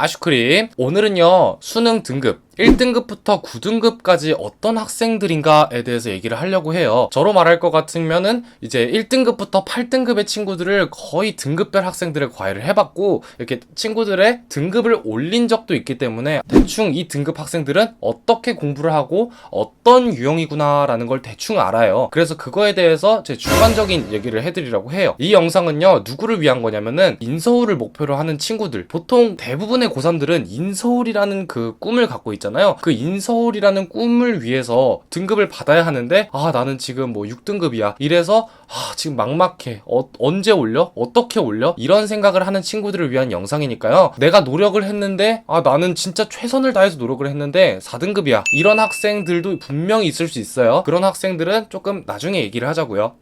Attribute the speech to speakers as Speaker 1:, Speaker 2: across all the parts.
Speaker 1: 아슈크림. 오늘은요, 수능 등급 1등급부터 9등급까지 어떤 학생들인가에 대해서 얘기를 하려고 해요. 저로 말할 것 같으면은 이제 1등급부터 8등급의 친구들을 거의 등급별 학생들을 과외를 해봤고, 이렇게 친구들의 등급을 올린 적도 있기 때문에 대충 이 등급 학생들은 어떻게 공부를 하고 어떤 유형이구나 라는 걸 대충 알아요. 그래서 그거에 대해서 제 주관적인 얘기를 해드리려고 해요. 이 영상은요, 누구를 위한 거냐면은 인서울을 목표로 하는 친구들, 보통 대부분의 고3들은 인서울이라는 그 꿈을 갖고 있잖아요. 그 인서울이라는 꿈을 위해서 등급을 받아야 하는데, 나는 지금 뭐 6등급이야 이래서 지금 막막해, 언제 올려? 어떻게 올려? 이런 생각을 하는 친구들을 위한 영상이니까요. 내가 노력을 했는데 나는 진짜 최선을 다해서 노력을 했는데 4등급이야, 이런 학생들도 분명히 있을 수 있어요. 그런 학생들은 조금 나중에 얘기를 하자고요.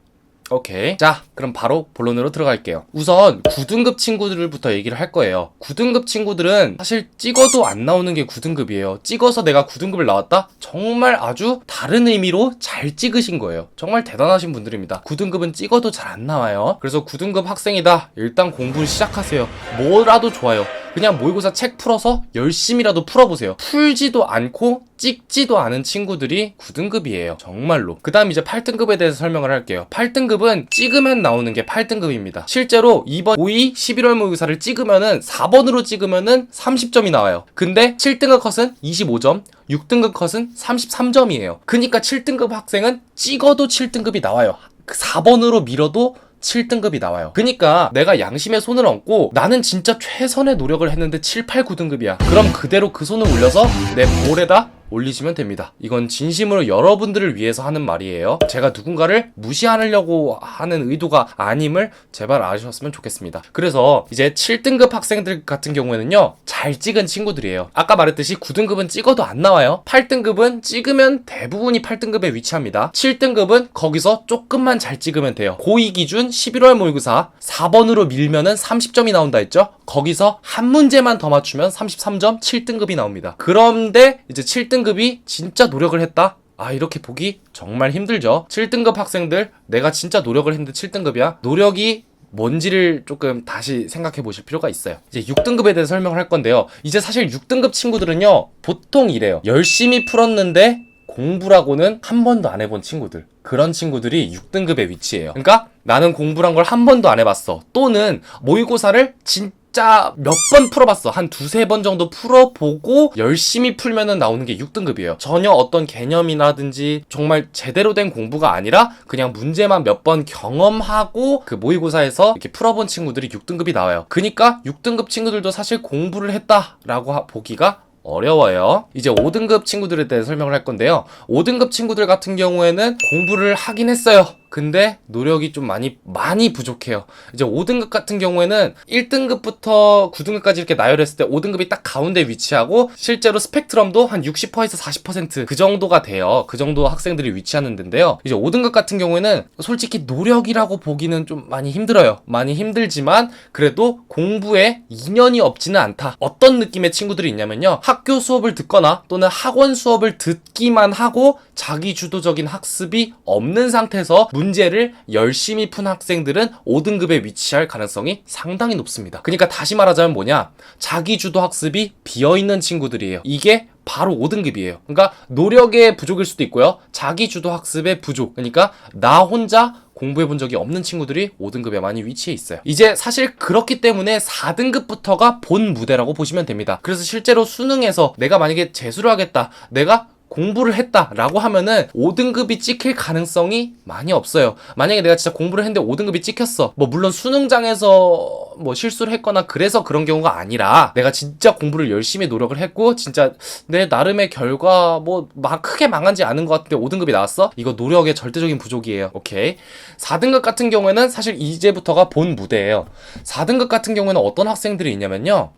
Speaker 1: 오케이. 자, 그럼 바로 본론으로 들어갈게요. 우선 9등급 친구들부터 얘기를 할 거예요. 9등급 친구들은 사실 찍어도 안 나오는 게 9등급이에요. 찍어서 내가 9등급을 나왔다? 정말 아주 다른 의미로 잘 찍으신 거예요. 정말 대단하신 분들입니다. 9등급은 찍어도 잘 안 나와요. 그래서 9등급 학생이다, 일단 공부를 시작하세요. 뭐라도 좋아요. 그냥 모의고사 책 풀어서 열심히라도 풀어보세요. 풀지도 않고 찍지도 않은 친구들이 9등급이에요. 정말로. 그 다음 이제 8등급에 대해서 설명을 할게요. 8등급은 찍으면 나오는 게 8등급입니다. 실제로 이번 고2 11월 모의고사를 찍으면은 4번으로 찍으면은 30점이 나와요. 근데 7등급 컷은 25점, 6등급 컷은 33점이에요. 그니까 7등급 학생은 찍어도 7등급이 나와요. 4번으로 밀어도 7등급이 나와요. 그니까 내가 양심에 손을 얹고 나는 진짜 최선의 노력을 했는데 7, 8, 9등급이야. 그럼 그대로 그 손을 올려서 내 볼에다 올리시면 됩니다. 이건 진심으로 여러분들을 위해서 하는 말이에요. 제가 누군가를 무시하려고 하는 의도가 아님을 제발 아셨으면 좋겠습니다. 그래서 이제 7등급 학생들 같은 경우에는요, 잘 찍은 친구들이에요. 아까 말했듯이 9등급은 찍어도 안 나와요. 8등급은 찍으면 대부분이 8등급에 위치합니다. 7등급은 거기서 조금만 잘 찍으면 돼요. 고2 기준 11월 모의고사 4번으로 밀면은 30점이 나온다 했죠? 거기서 한 문제만 더 맞추면 33점, 7등급이 나옵니다. 그런데 이제 7등급이 진짜 노력을 했다? 이렇게 보기 정말 힘들죠. 7등급 학생들, 내가 진짜 노력을 했는데 7등급이야? 노력이 뭔지를 조금 다시 생각해 보실 필요가 있어요. 이제 6등급에 대해서 설명을 할 건데요. 이제 사실 6등급 친구들은요, 보통 이래요. 열심히 풀었는데 공부라고는 한 번도 안 해본 친구들, 그런 친구들이 6등급에 위치해요. 그러니까 나는 공부란 걸 한 번도 안 해봤어, 또는 모의고사를 진짜 몇 번 풀어봤어, 한 두세 번 정도 풀어보고 열심히 풀면은 나오는 게 6등급이에요. 전혀 어떤 개념이라든지 정말 제대로 된 공부가 아니라 그냥 문제만 몇 번 경험하고 그 모의고사에서 이렇게 풀어본 친구들이 6등급이 나와요. 그니까 6등급 친구들도 사실 공부를 했다라고 보기가 어려워요. 이제 5등급 친구들에 대해 설명을 할 건데요. 5등급 친구들 같은 경우에는 공부를 하긴 했어요. 근데 노력이 좀 많이 부족해요. 이제 5등급 같은 경우에는 1등급부터 9등급까지 이렇게 나열했을 때 5등급이 딱 가운데 위치하고, 실제로 스펙트럼도 한 60%에서 40% 그 정도가 돼요. 그 정도 학생들이 위치하는 데인데요. 이제 5등급 같은 경우에는 솔직히 노력이라고 보기는 좀 많이 힘들어요. 많이 힘들지만 그래도 공부에 이념이 없지는 않다. 어떤 느낌의 친구들이 있냐면요, 학교 수업을 듣거나 또는 학원 수업을 듣기만 하고 자기 주도적인 학습이 없는 상태에서 문제를 열심히 푼 학생들은 5등급에 위치할 가능성이 상당히 높습니다. 그러니까 다시 말하자면 뭐냐, 자기 주도 학습이 비어있는 친구들이에요. 이게 바로 5등급이에요. 그러니까 노력의 부족일 수도 있고요, 자기 주도 학습의 부족, 그러니까 나 혼자 공부해 본 적이 없는 친구들이 5등급에 많이 위치해 있어요. 이제 사실 그렇기 때문에 4등급부터가 본 무대라고 보시면 됩니다. 그래서 실제로 수능에서 내가 만약에 재수를 하겠다, 내가 공부를 했다라고 하면은 5등급이 찍힐 가능성이 많이 없어요. 만약에 내가 진짜 공부를 했는데 5등급이 찍혔어, 물론 수능장에서 실수를 했거나 그래서 그런 경우가 아니라, 내가 진짜 공부를 열심히 노력을 했고 진짜 내 나름의 결과 막 크게 망하지 않은 것 같은데 5등급이 나왔어? 이거 노력의 절대적인 부족이에요. 오케이. 4등급 같은 경우에는 사실 이제부터가 본 무대예요. 4등급 같은 경우에는 어떤 학생들이 있냐면요,